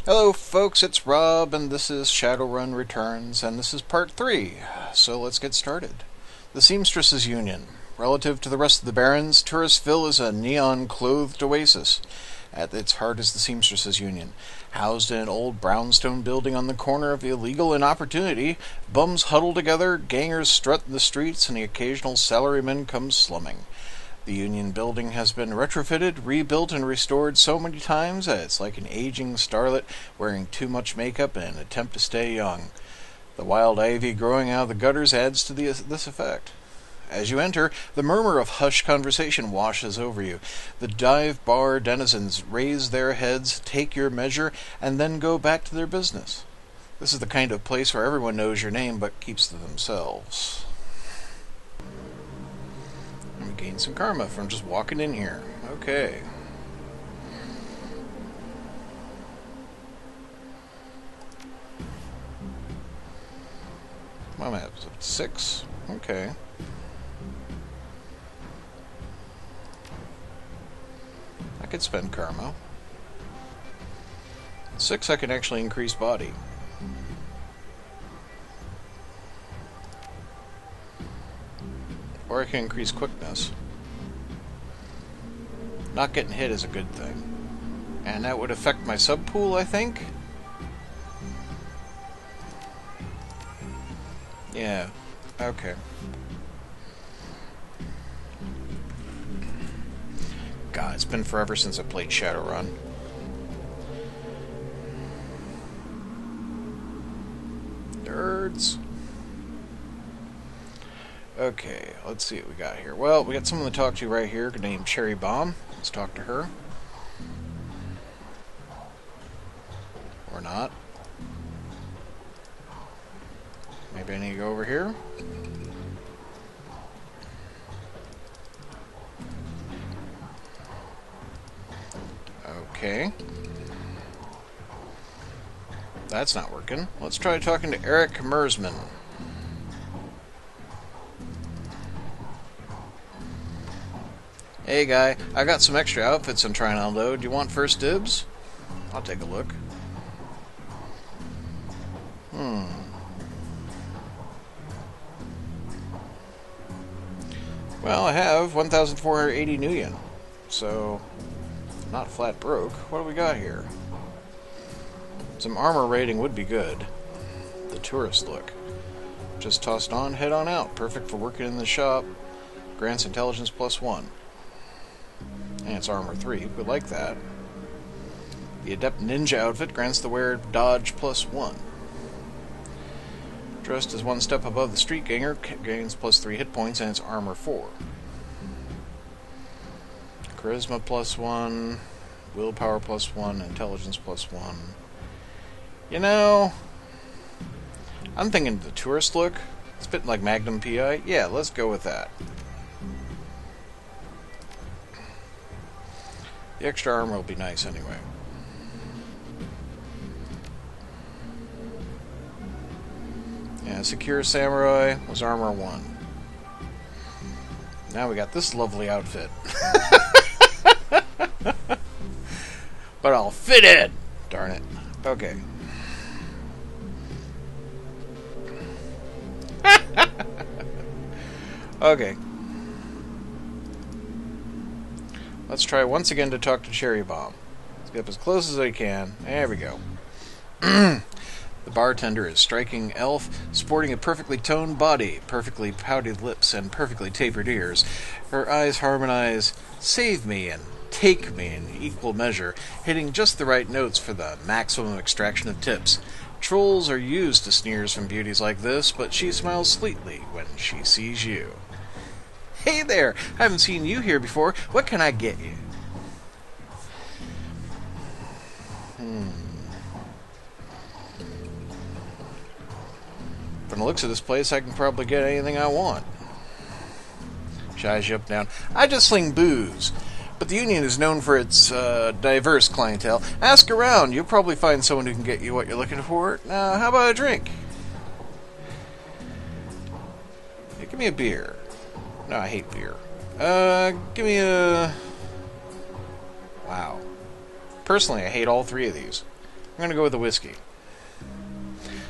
Hello folks, it's Rob, and this is Shadowrun Returns, and this is part 3, so let's get started. The Seamstresses Union. Relative to the rest of the Barrens, Touristville is a neon-clothed oasis. At its heart is the Seamstresses Union. Housed in an old brownstone building on the corner of illegal and opportunity, bums huddle together, gangers strut in the streets, and the occasional salaryman comes slumming. The Union building has been retrofitted, rebuilt, and restored so many times that it's like an aging starlet wearing too much makeup in an attempt to stay young. The wild ivy growing out of the gutters adds to this effect. As you enter, the murmur of hushed conversation washes over you. The dive bar denizens raise their heads, take your measure, and then go back to their business. This is the kind of place where everyone knows your name but keeps to themselves. Gain some karma from just walking in here. Okay. I'm at 6. Okay. I could spend karma. 6, I can actually increase body. Or I can increase quickness. Not getting hit is a good thing. And that would affect my sub-pool, I think? Yeah. Okay. God, it's been forever since I played Shadowrun. Nerds. Okay, let's see what we got here. Well, we got someone to talk to right here named Cherry Bomb. Let's talk to her. Or not. Maybe I need to go over here. Okay. That's not working. Let's try talking to Eric Mersman. Hey guy, I got some extra outfits I'm trying to unload. Do you want first dibs? I'll take a look. Well, I have 1,480 new yen. So, not flat broke. What do we got here? Some armor rating would be good. The tourist look. Just tossed on, head on out. Perfect for working in the shop. Grants intelligence +1. And it's armor 3, we like that. The adept ninja outfit grants the wearer dodge +1. Dressed as one step above the street ganger, gains +3 hit points, and it's armor 4. Charisma +1, willpower +1, intelligence +1. You know, I'm thinking the tourist look. It's a bit like Magnum PI. Yeah, let's go with that. The extra armor will be nice anyway. Yeah, Secure Samurai was armor 1. Now we got this lovely outfit. But I'll fit in! Darn it. Okay. Okay. Let's try once again to talk to Cherry Bomb. Let's get up as close as I can. There we go. The bartender is striking elf, sporting a perfectly toned body, perfectly pouted lips, and perfectly tapered ears. Her eyes harmonize "save me" and "take me" in equal measure, hitting just the right notes for the maximum extraction of tips. Trolls are used to sneers from beauties like this, but she smiles sweetly when she sees you. Hey there! I haven't seen you here before. What can I get you? From the looks of this place, I can probably get anything I want. Shies you up and down. I just sling booze. But the Union is known for its diverse clientele. Ask around. You'll probably find someone who can get you what you're looking for. How about a drink? Yeah, give me a beer. No, I hate beer. Give me a... Wow. Personally, I hate all 3 of these. going to go with the whiskey.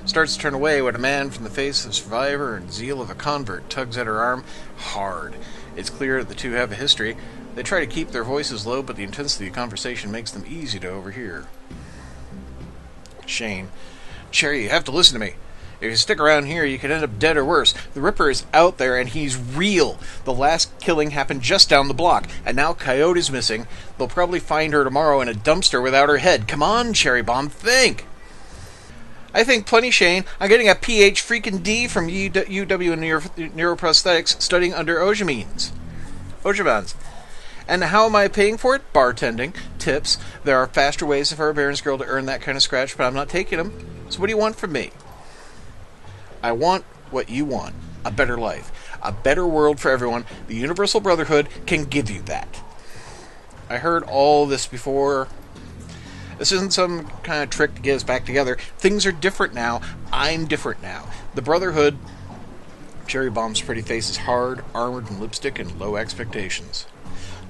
Starts to turn away when a man from the face of a survivor and zeal of a convert tugs at her arm hard. It's clear that the two have a history. They try to keep their voices low, but the intensity of the conversation makes them easy to overhear. Shane. Cherry, you have to listen to me. If you stick around here, you could end up dead or worse. The Ripper is out there, and he's real. The last killing happened just down the block, and now Coyote's missing. They'll probably find her tomorrow in a dumpster without her head. Come on, Cherry Bomb, think! I think plenty, Shane. I'm getting a PH freaking D from UW in Neuroprosthetics studying under Ojamans. And how am I paying for it? Bartending, tips. There are faster ways for a Baron's girl to earn that kind of scratch, but I'm not taking them. So what do you want from me? I want what you want. A better life. A better world for everyone. The Universal Brotherhood can give you that. I heard all this before. This isn't some kind of trick to get us back together. Things are different now. I'm different now. The Brotherhood... Cherry Bomb's pretty face is hard, armored in lipstick, and low expectations.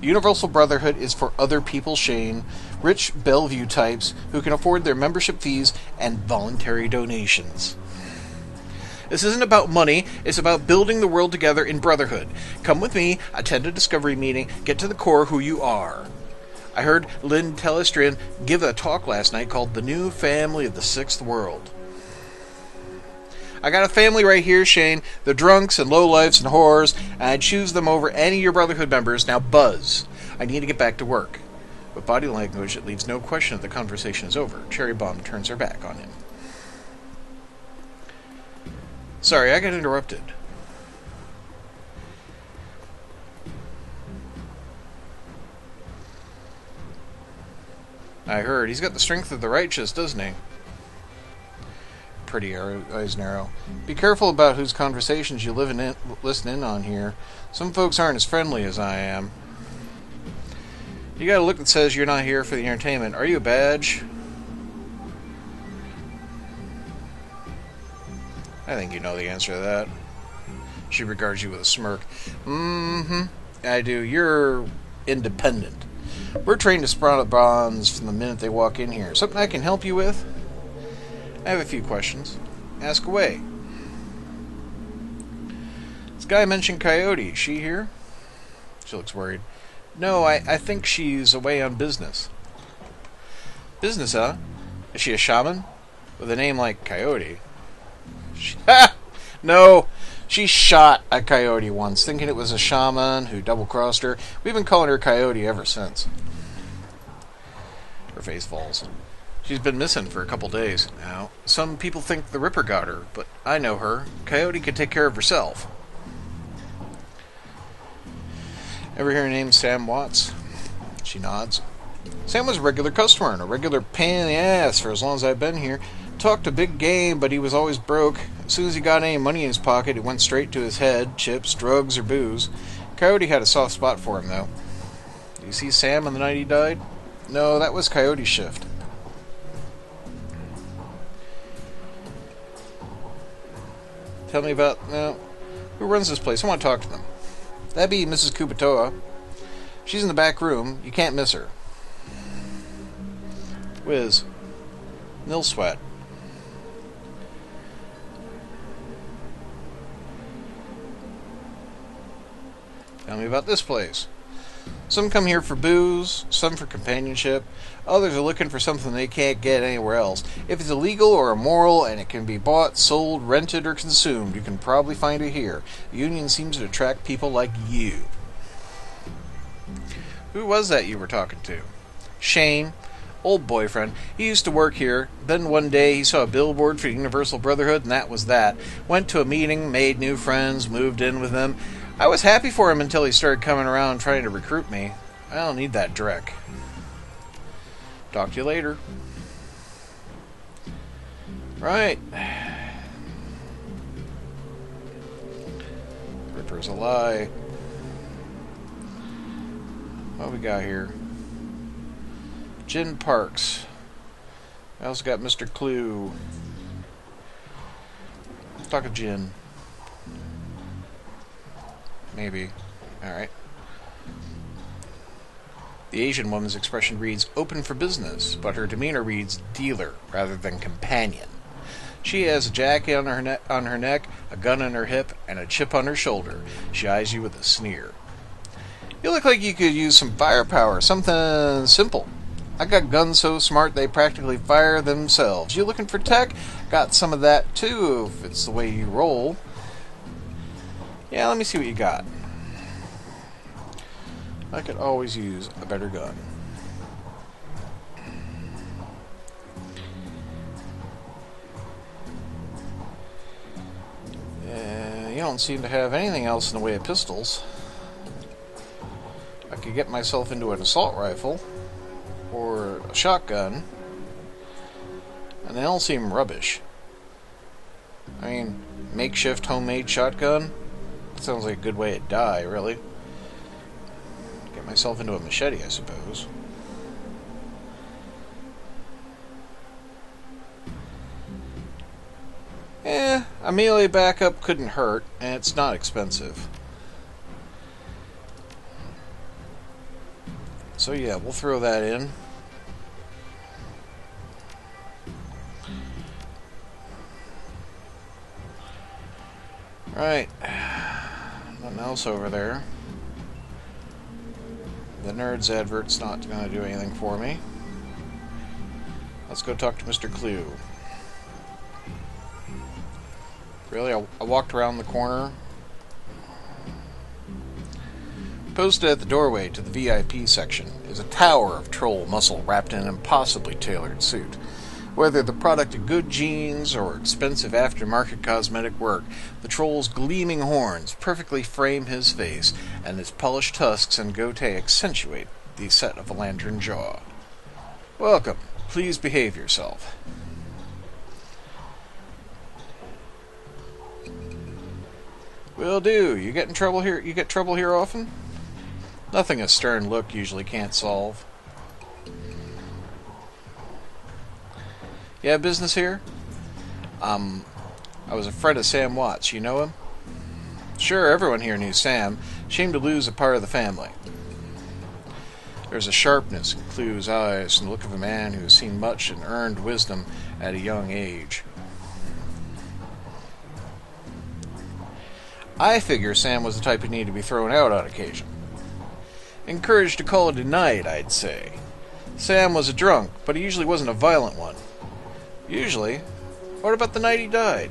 The Universal Brotherhood is for other people, Shane. Rich Bellevue types who can afford their membership fees and voluntary donations. This isn't about money. It's about building the world together in brotherhood. Come with me, attend a discovery meeting, get to the core who you are. I heard Lynn Telestrian give a talk last night called The New Family of the Sixth World. I got a family right here, Shane. The drunks and lowlifes and whores, and I'd choose them over any of your Brotherhood members. Now buzz. I need to get back to work. With body language, it leaves no question that the conversation is over. Cherry Bomb turns her back on him. Sorry, I got interrupted. I heard. He's got the strength of the righteous, doesn't he? Pretty eyes narrow. Be careful about whose conversations you listen in on here. Some folks aren't as friendly as I am. You got a look that says you're not here for the entertainment. Are you a badge? I think you know the answer to that. She regards you with a smirk. Mm-hmm. I do. You're independent. We're trained to sprout up bonds from the minute they walk in here. Something I can help you with? I have a few questions. Ask away. This guy mentioned Coyote. Is she here? She looks worried. No, I think she's away on business. Business, huh? Is she a shaman? With a name like Coyote? No, she shot a coyote once, thinking it was a shaman who double-crossed her. We've been calling her Coyote ever since. Her face falls. She's been missing for a couple days now. Some people think the Ripper got her, but I know her. Coyote can take care of herself. Ever hear her name Sam Watts? She nods. Sam was a regular customer and a regular pain in the ass for as long as I've been here. Talked a big game, but he was always broke. As soon as he got any money in his pocket, it went straight to his head, chips, drugs, or booze. Coyote had a soft spot for him, though. Did you see Sam on the night he died? No, that was Coyote's shift. Tell me about... No. Who runs this place? I want to talk to them. That'd be Mrs. Kubota. She's in the back room. You can't miss her. Whiz. Nil sweat. Tell me about this place. Some come here for booze, some for companionship. Others are looking for something they can't get anywhere else. If it's illegal or immoral and it can be bought, sold, rented, or consumed, you can probably find it here. The Union seems to attract people like you. Who was that you were talking to? Shane. Old boyfriend. He used to work here. Then one day he saw a billboard for the Universal Brotherhood, and that was that. Went to a meeting, made new friends, moved in with them. I was happy for him until he started coming around trying to recruit me. I don't need that dreck. Talk to you later. Right. Ripper's a lie. What we got here? Jin Parks. I also got Mr. Clue. Let's talk to Jin. Maybe. Alright. The Asian woman's expression reads open for business, but her demeanor reads dealer rather than companion. She has a jacket on her neck, a gun on her hip, and a chip on her shoulder. She eyes you with a sneer. You look like you could use some firepower, something simple. I got guns so smart they practically fire themselves. You looking for tech? Got some of that too, if it's the way you roll. Yeah, let me see what you got. I could always use a better gun. You don't seem to have anything else in the way of pistols. I could get myself into an assault rifle or a shotgun, and they all seem rubbish. I mean, makeshift homemade shotgun? That sounds like a good way to die, really. Get myself into a machete, I suppose. A melee backup couldn't hurt, and it's not expensive. So yeah, we'll throw that in. Right. Nothing else over there. The Nerds advert's not going to do anything for me. Let's go talk to Mr. Clue. Really? I walked around the corner. Posted at the doorway to the VIP section is a tower of troll muscle wrapped in an impossibly tailored suit. Whether the product of good genes or expensive aftermarket cosmetic work, the troll's gleaming horns perfectly frame his face, and his polished tusks and goatee accentuate the set of a lantern jaw. Welcome. Please behave yourself. Will do. You get in trouble here? You get trouble here often? Nothing a stern look usually can't solve. You have business here? I was a friend of Sam Watts. You know him? Sure, everyone here knew Sam. Shame to lose a part of the family. There's a sharpness in Clue's eyes and the look of a man who has seen much and earned wisdom at a young age. I figure Sam was the type who needed to be thrown out on occasion. Encouraged to call it a night, I'd say. Sam was a drunk, but he usually wasn't a violent one. Usually? What about the night he died?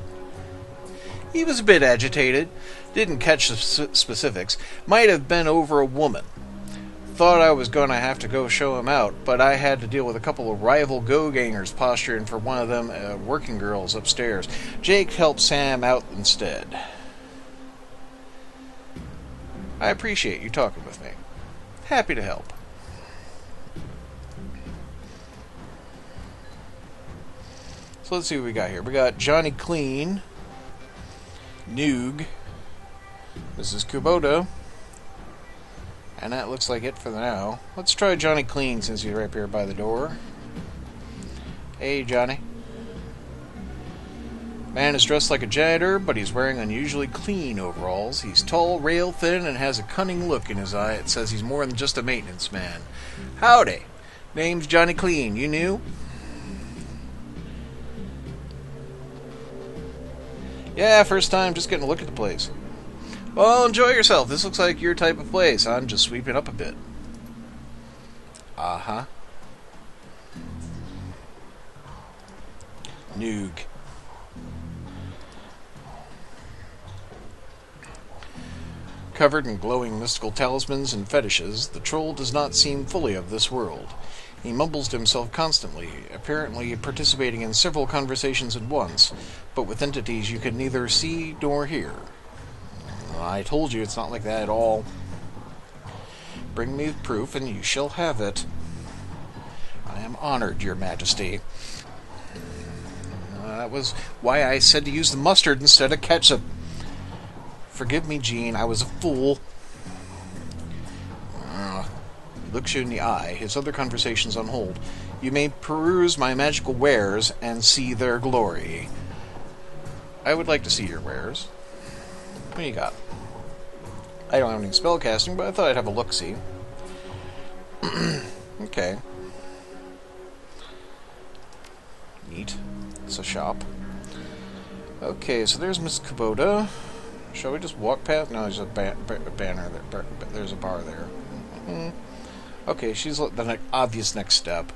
He was a bit agitated. Didn't catch the specifics. Might have been over a woman. Thought I was going to have to go show him out, but I had to deal with a couple of rival go-gangers posturing for one of them working girls upstairs. Jake helped Sam out instead. I appreciate you talking with me. Happy to help. So let's see what we got here. We got Johnny Clean, Noog, this is Kubota, and that looks like it for now. Let's try Johnny Clean since he's right here by the door. Hey, Johnny. Man is dressed like a janitor, but he's wearing unusually clean overalls. He's tall, rail thin, and has a cunning look in his eye that says he's more than just a maintenance man. Howdy. Name's Johnny Clean. You new? Yeah, first time, just getting a look at the place. Well, enjoy yourself. This looks like your type of place. I'm just sweeping up a bit. Uh-huh. Noog. Covered in glowing mystical talismans and fetishes, the troll does not seem fully of this world. He mumbles to himself constantly, apparently participating in several conversations at once, but with entities you can neither see nor hear. I told you it's not like that at all. Bring me proof and you shall have it. I am honored, your majesty. That was why I said to use the mustard instead of ketchup. Forgive me, Jean, I was a fool. He looks you in the eye, his other conversations on hold. You may peruse my magical wares and see their glory. I would like to see your wares. What do you got? I don't have any spellcasting, but I thought I'd have a look-see. Okay. Neat. It's a shop. Okay, so there's Miss Kubota. Shall we just walk past? No, there's a banner there. There's a bar there. Okay, she's the obvious next step.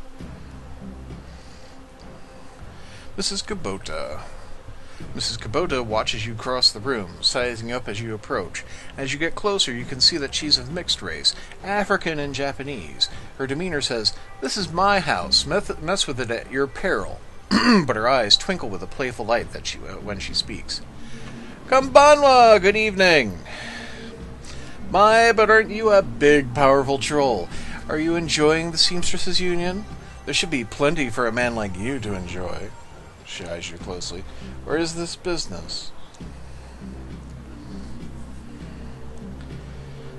Mrs. Kubota. Mrs. Kubota watches you cross the room, sizing up as you approach. As you get closer, you can see that she's of mixed race, African and Japanese. Her demeanor says, "This is my house. Mess with it at your peril." But her eyes twinkle with a playful light when she speaks. "Kombanwa, good evening." "My, but aren't you a big, powerful troll? Are you enjoying the Seamstresses Union? There should be plenty for a man like you to enjoy." She eyes you closely. "Where is this business?"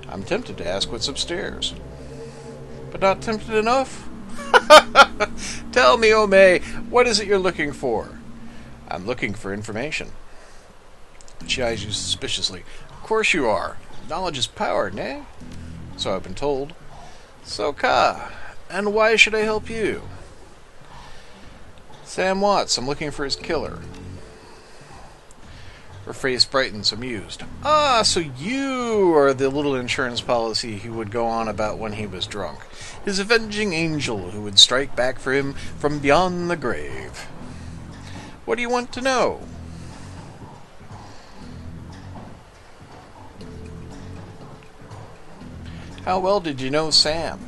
"I'm tempted to ask what's upstairs." "But not tempted enough?" "Tell me, Ome, what is it you're looking for?" "I'm looking for information." She eyes you suspiciously. "Of course you are. Knowledge is power, nay?" "So I've been told." "So ka. And why should I help you?" "Sam Watts. I'm looking for his killer." Her face brightens, amused. "Ah, so you are the little insurance policy he would go on about when he was drunk. His avenging angel who would strike back for him from beyond the grave. What do you want to know?" "How well did you know Sam?"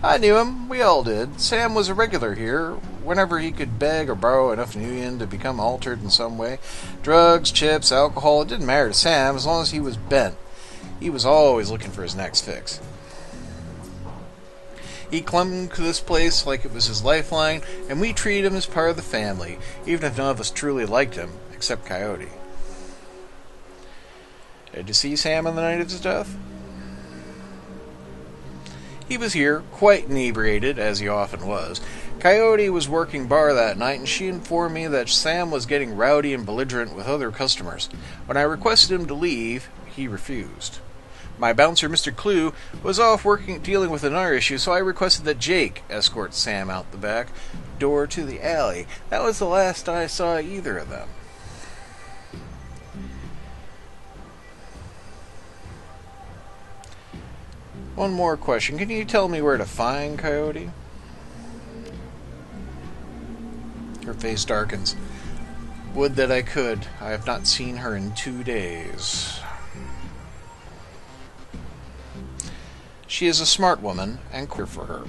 "I knew him. We all did. Sam was a regular here, whenever he could beg or borrow enough Nuyen to become altered in some way. Drugs, chips, alcohol, it didn't matter to Sam as long as he was bent. He was always looking for his next fix. He clung to this place like it was his lifeline, and we treated him as part of the family, even if none of us truly liked him, except Coyote." "Did you see Sam on the night of his death?" "He was here, quite inebriated, as he often was. Coyote was working bar that night, and she informed me that Sam was getting rowdy and belligerent with other customers. When I requested him to leave, he refused. My bouncer, Mr. Clue, was off dealing with another issue, so I requested that Jake escort Sam out the back door to the alley. That was the last I saw either of them." "One more question. Can you tell me where to find Coyote?" Her face darkens. "Would that I could. I have not seen her in 2 days." "She is a smart woman, and queer for her."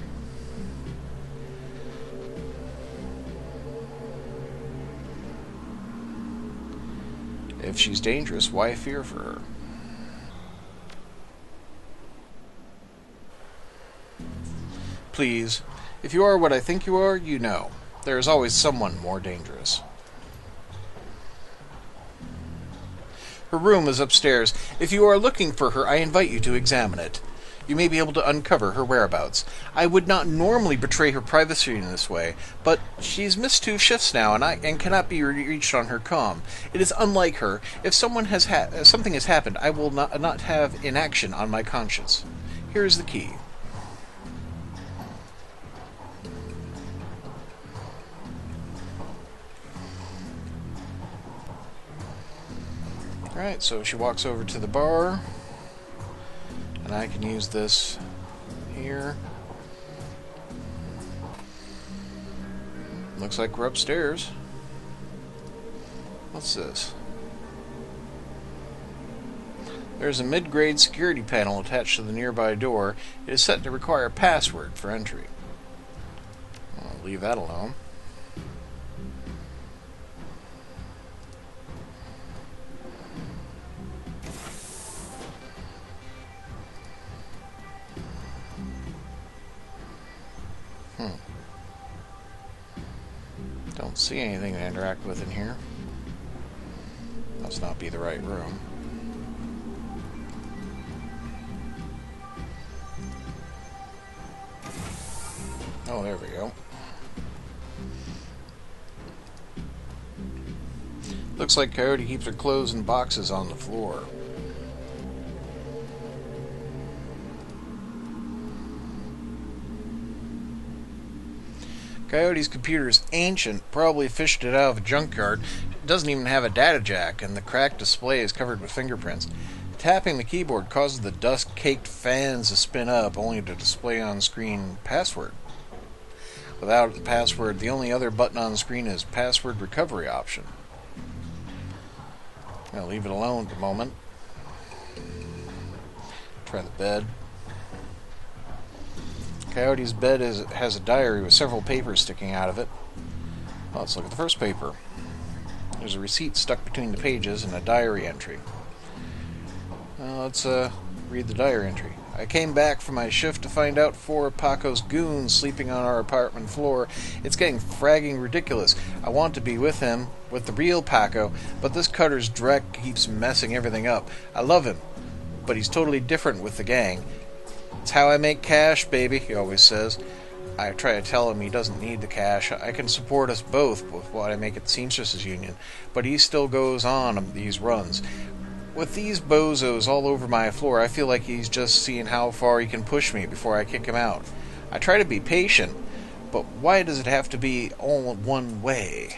"If she's dangerous, why fear for her?" "Please, if you are what I think you are, you know. There is always someone more dangerous." "Her room is upstairs. If you are looking for her, I invite you to examine it. You may be able to uncover her whereabouts. I would not normally betray her privacy in this way, but she's missed 2 shifts now, and cannot be reached on her comm. It is unlike her. If something has happened, I will not have inaction on my conscience. Here is the key." Alright, so she walks over to the bar, and I can use this here. Looks like we're upstairs. What's this? There's a mid-grade security panel attached to the nearby door. It is set to require a password for entry. I'll leave that alone. Don't see anything to interact with in here. Must not be the right room. Oh, there we go. Looks like Coyote keeps her clothes in boxes on the floor. Coyote's computer's ancient, probably fished it out of a junkyard. It doesn't even have a data jack, and the cracked display is covered with fingerprints. Tapping the keyboard causes the dust-caked fans to spin up, only to display on screen password. Without the password, the only other button on the screen is password recovery option. I'll leave it alone for a moment. Try the bed. Coyote's bed has a diary with several papers sticking out of it. Well, let's look at the first paper. There's a receipt stuck between the pages and a diary entry. Let's read the diary entry. I came back from my shift to find out 4 of Paco's goons sleeping on our apartment floor. It's getting fragging ridiculous. I want to be with him, with the real Paco, but this cutter's dreck keeps messing everything up. I love him, but he's totally different with the gang. It's how I make cash, baby, he always says. I try to tell him he doesn't need the cash. I can support us both with what I make at the Seamstresses Union, but he still goes on these runs. With these bozos all over my floor, I feel like he's just seeing how far he can push me before I kick him out. I try to be patient, but why does it have to be all one way?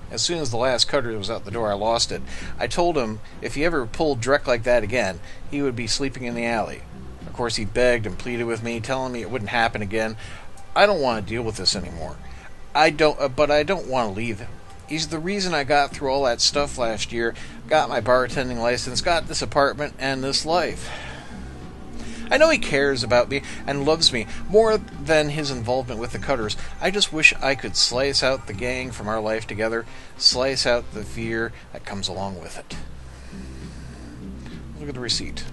As soon as the last cutter was out the door, I lost it. I told him if he ever pulled Drek like that again, he would be sleeping in the alley. Of course, he begged and pleaded with me, telling me it wouldn't happen again. I don't want to deal with this anymore. But I don't want to leave him. He's the reason I got through all that stuff last year, got my bartending license, got this apartment, and this life. I know he cares about me and loves me more than his involvement with the Cutters. I just wish I could slice out the gang from our life together, slice out the fear that comes along with it. Look at the receipt.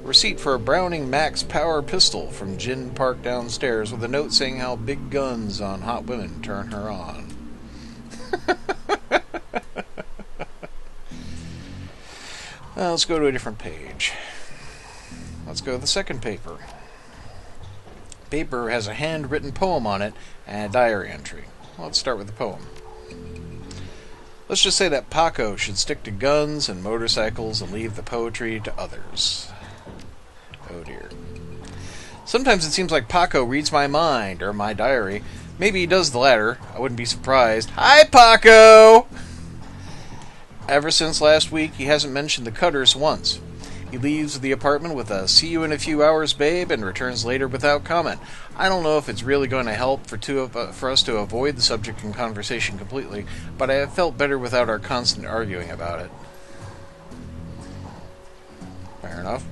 A receipt for a Browning Max Power pistol from Gin Park downstairs with a note saying how big guns on hot women turn her on. Let's go to a different page. Let's go to the second paper. Paper has a handwritten poem on it and a diary entry. Let's start with the poem. Let's just say that Paco should stick to guns and motorcycles and leave the poetry to others. Oh dear. Sometimes it seems like Paco reads my mind or my diary. Maybe he does the latter. I wouldn't be surprised. Hi, Paco! Ever since last week, he hasn't mentioned the Cutters once. He leaves the apartment with a "see you in a few hours, babe," and returns later without comment. I don't know if it's really going to help for us to avoid the subject in conversation completely, but I have felt better without our constant arguing about it. Fair enough.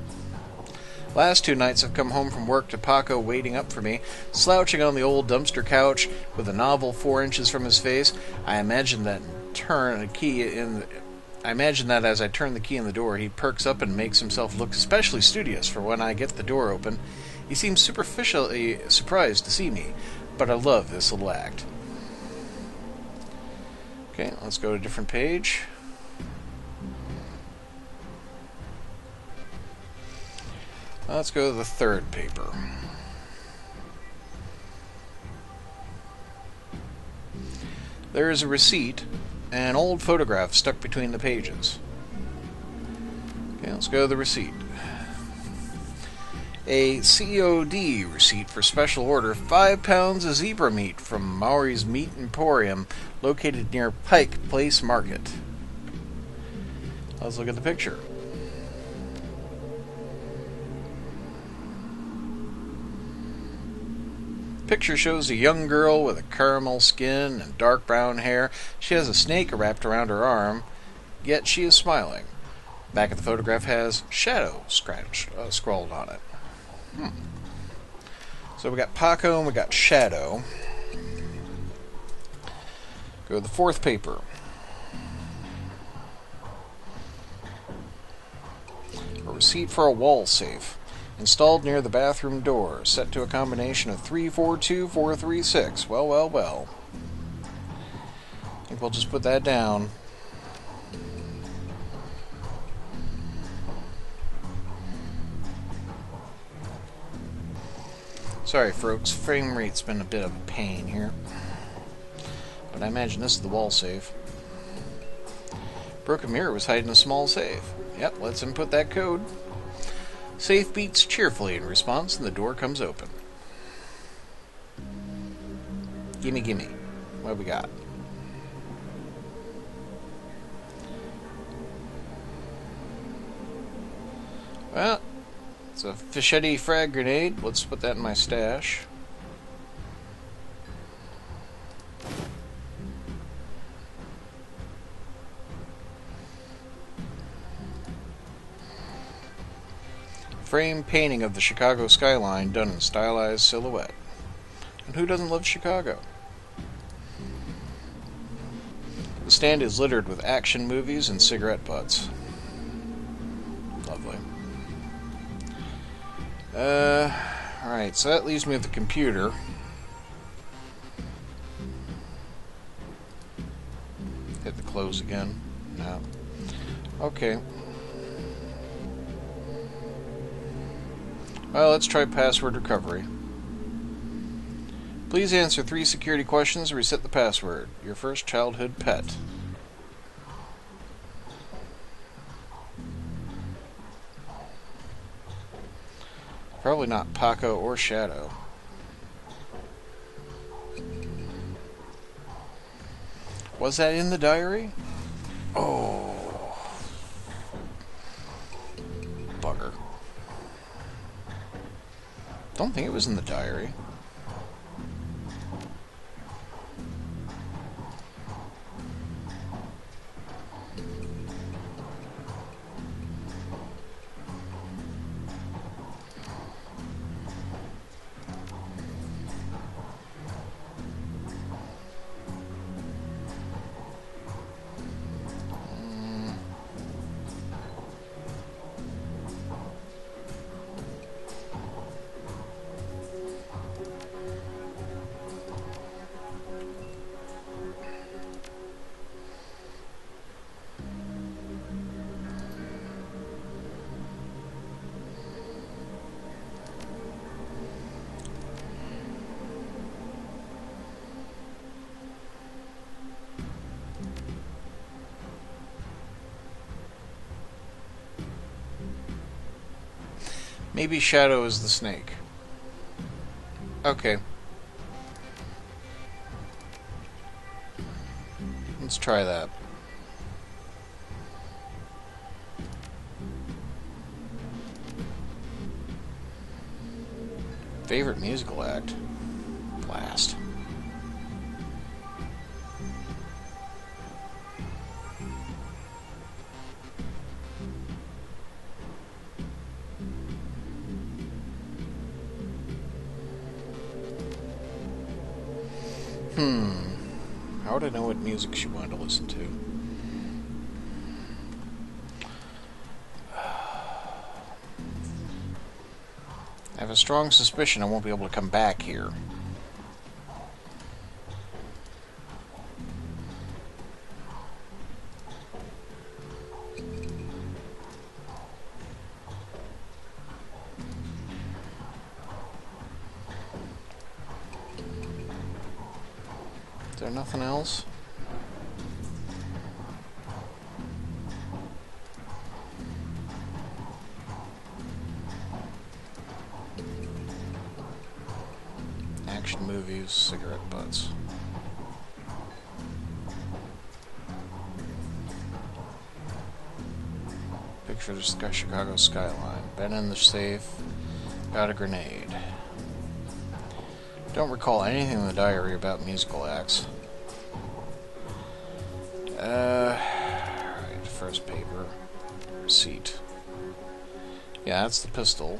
Last 2 nights I've come home from work to Paco waiting up for me, slouching on the old dumpster couch with a novel 4 inches from his face. I imagine that as I turn the key in the door, he perks up and makes himself look especially studious for when I get the door open. He seems superficially surprised to see me, but I love this little act. Okay, let's go to a different page. Let's go to the third paper. There is a receipt and an old photograph stuck between the pages. Okay, let's go to the receipt. A COD receipt for special order 5 pounds of zebra meat from Maury's Meat Emporium, located near Pike Place Market. Let's look at the picture. Picture shows a young girl with a caramel skin and dark brown hair. She has a snake wrapped around her arm, yet she is smiling. Back of the photograph has "Shadow" scrawled on it. So we got Paco and we got Shadow. Go to the fourth paper. A receipt for a wall safe. Installed near the bathroom door, set to a combination of 342436. Well, well, well. I think we'll just put that down. Sorry, folks, frame rate's been a bit of a pain here. But I imagine this is the wall safe. Broken mirror was hiding a small safe. Yep, let's input that code. Safe beats cheerfully in response, and the door comes open. Gimme, gimme. What we got? Well, it's a fichetti frag grenade. Let's put that in my stash. Frame painting of the Chicago skyline done in stylized silhouette. And who doesn't love Chicago? The stand is littered with action movies and cigarette butts. Lovely. Alright, so that leaves me with the computer. Hit the close again. No. Okay. Well, let's try password recovery. Please answer 3 security questions and reset the password. Your first childhood pet. Probably not Paco or Shadow. Was that in the diary? Oh. Bugger. Don't think it was in the diary. Maybe Shadow is the snake. Okay. Let's try that. Favorite musical act? Blast. How would I know what music she wanted to listen to? I have a strong suspicion I won't be able to come back here. Is there nothing else? Action movies, cigarette butts. Picture of the Chicago skyline. Been in the safe. Got a grenade. Don't recall anything in the diary about musical acts. Right, first paper. Receipt. Yeah, that's the pistol.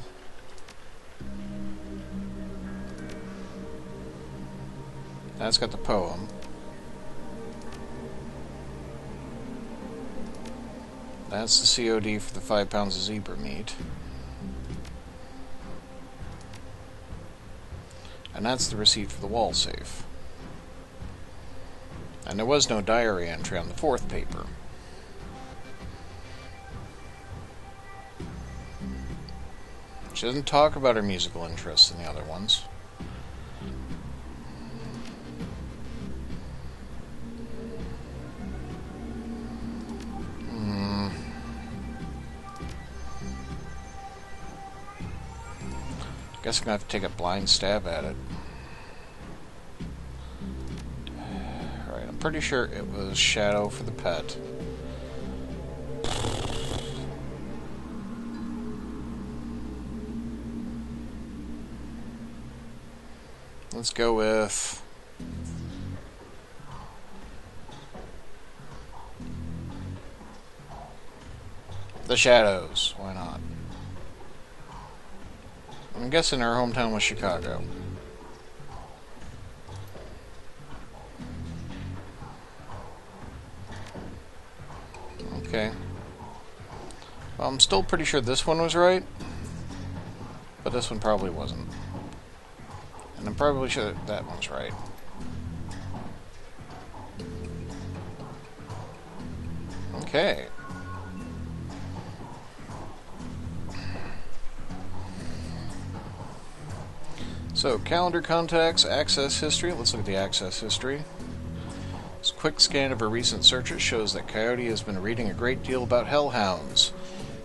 That's got the poem. That's the COD for the 5 pounds of zebra meat. And that's the receipt for the wall safe. And there was no diary entry on the 4th paper. She doesn't talk about her musical interests in the other ones. Guess I'm gonna have to take a blind stab at it. Alright, I'm pretty sure it was Shadow for the pet. Let's go with the Shadows. Why not? I'm guessing her hometown was Chicago. Okay. Well, I'm still pretty sure this one was right, but this one probably wasn't. And I'm probably sure that one's right. Okay. So, calendar contacts, access history. Let's look at the access history. This quick scan of her recent searches shows that Coyote has been reading a great deal about hellhounds.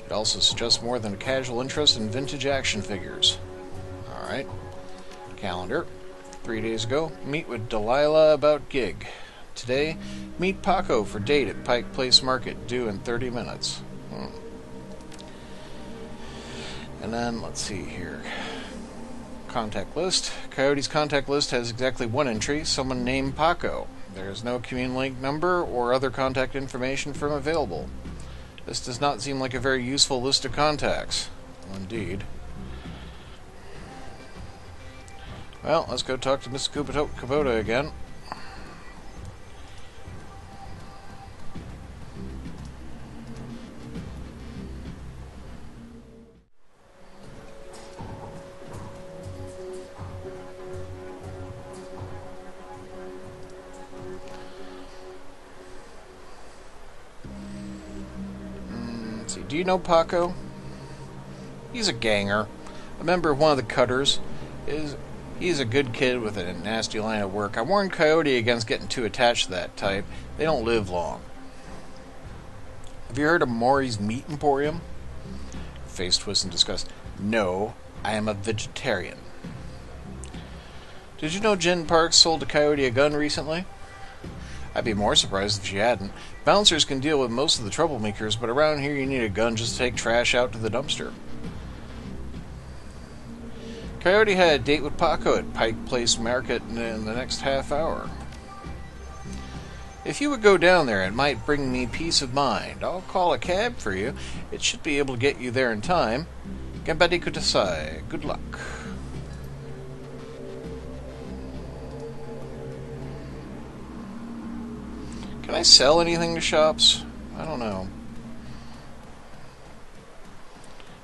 It also suggests more than a casual interest in vintage action figures. Alright. Calendar. 3 days ago, meet with Delilah about gig. Today, meet Paco for date at Pike Place Market, due in 30 minutes. And then, let's see here. Contact list. Coyote's contact list has exactly one entry, someone named Paco. There is no commune link number or other contact information from available. This does not seem like a very useful list of contacts. Well, indeed. Well, let's go talk to Miss Kubota again. Let's see. Do you know Paco? He's a ganger, a member of one of the Cutters. He's a good kid with a nasty line of work. I warned Coyote against getting too attached to that type. They don't live long. Have you heard of Maury's Meat Emporium? Face twist in disgust. No, I am a vegetarian. Did you know Jen Parks sold a Coyote a gun recently? I'd be more surprised if she hadn't. Bouncers can deal with most of the troublemakers, but around here you need a gun just to take trash out to the dumpster. Coyote had a date with Paco at Pike Place Market in the next half hour. If you would go down there, it might bring me peace of mind. I'll call a cab for you. It should be able to get you there in time. Gambadi kudasai. Good luck. Can I sell anything to shops? I don't know.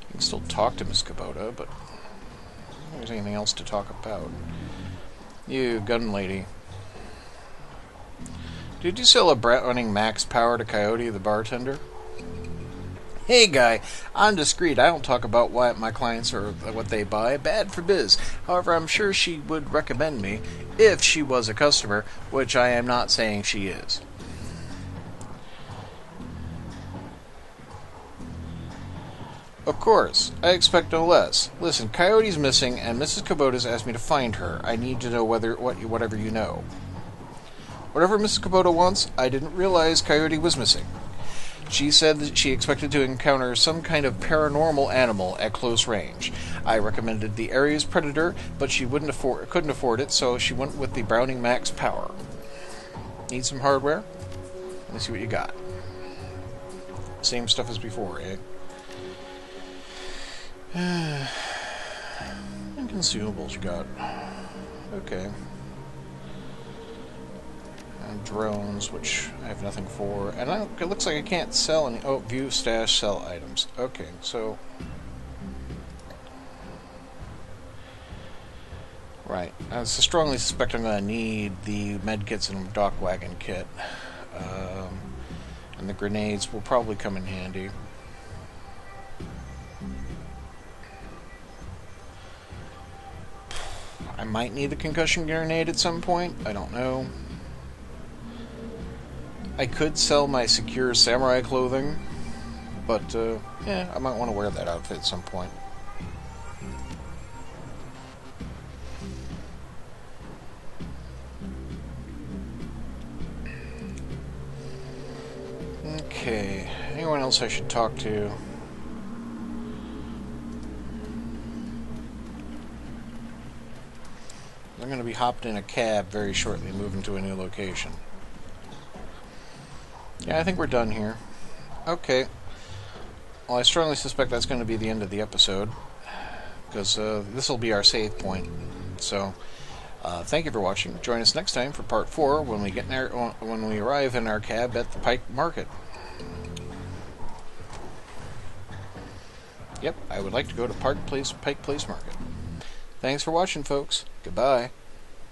You can still talk to Miss Kubota, but I don't think there's anything else to talk about. You, gun lady. Did you sell a Browning Max Power to Coyote, the bartender? Hey, guy, I'm discreet. I don't talk about why my clients or what they buy. Bad for biz. However, I'm sure she would recommend me if she was a customer, which I am not saying she is. Of course. I expect no less. Listen, Coyote's missing, and Mrs. Kubota's asked me to find her. I need to know whatever you know. Whatever Mrs. Kubota wants, I didn't realize Coyote was missing. She said that she expected to encounter some kind of paranormal animal at close range. I recommended the area's predator, but she couldn't afford it, so she went with the Browning Max Power. Need some hardware? Let me see what you got. Same stuff as before, eh? And consumables you got. Okay. And drones, which I have nothing for. And it looks like I can't sell any. Oh, view, stash, sell items. Okay, so. Right. I strongly suspect I'm going to need the medkits and dock wagon kit. And the grenades will probably come in handy. I might need the concussion grenade at some point. I don't know. I could sell my secure samurai clothing, but yeah, I might want to wear that outfit at some point. Okay, anyone else I should talk to? I'm going to be hopped in a cab very shortly, moving to a new location. Yeah, I think we're done here. Okay. Well, I strongly suspect that's going to be the end of the episode, because this will be our save point. So, thank you for watching. Join us next time for part 4 when we arrive in our cab at the Pike Market. Yep, I would like to go to Pike Place Market. Thanks for watching, folks. Goodbye.